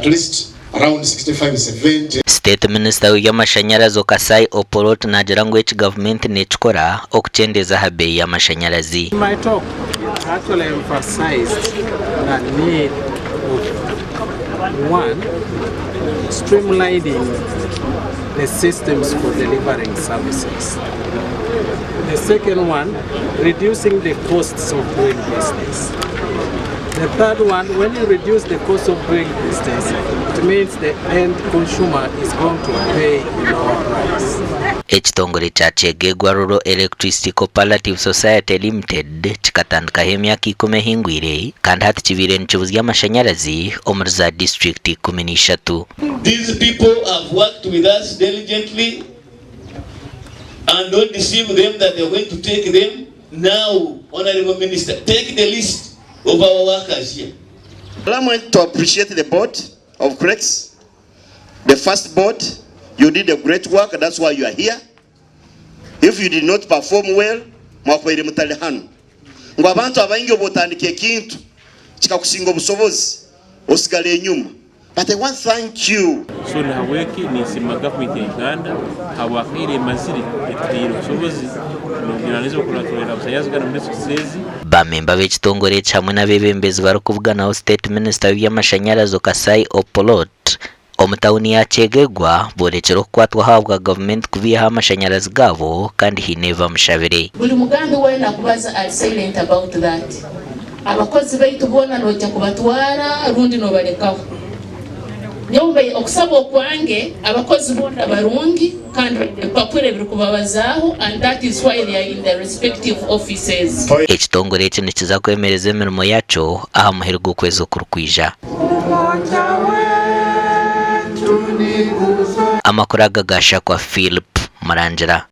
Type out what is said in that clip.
at least around 65-70. State Minister w'eky'amashanyarazi Kasai Opolot nagira ngu Gavumenti nekikora okukyendeza ha bei y'amashanyarazi. My talk actually emphasized the need of one, streamlining the systems for delivering services. The second one, reducing the costs of doing business. The third one, when you reduce the cost of doing business, it means the end consumer is going to pay a lower price. Ekitongore kya Kyegegwa Rural Electricity Cooperative Society Limited kikatandikaho emyaka 10 ehingwire kandi hati kibiire nikibuza amashanyarazi omuri za district 13. These people have worked with us diligently and don't deceive them that they are going to take them. Now, Honorable Minister, take the list of our workers here. I want to appreciate the board of KRECS. The first board, you did a great work, that's why you are here. If you did not perform well, mwakwere mutali hano. Ngo abantu abayingi obotandika ekintu kikakusinga obusobozi osigale enyuma. But I want to thank you. So na haweki ni sima government ya Uganda hawakire maziri ekitiro obusobozi n'obugiraniriza okulatulira abasanyarazi gana muri sukisezi. Bamemba b'ekitongore hamwe n'abebembezi bari kuvuganaho State Minister w'eky'amashanyarazi Kasai Opolot omutawuni ya Kyegegwa borekera okukwatwa habwa Gavumenti kubiha amashanyarazi gabo kandi hineva mushabire. Buli mugambi wena kubaza are silent about that. Abakozi baitu bona nojja kubatwara rundi no balekaho. Nyombe okusaba okwange abakozi bona barungi kandi papure biri kubabazaho, and that is why they are in the respective offices. Ekitongore ekyo nikiza kwemereza emirimo yakyo aha muheru gw'okwezi okurukwija. Amakuru agagasha kwa Philip Marangira.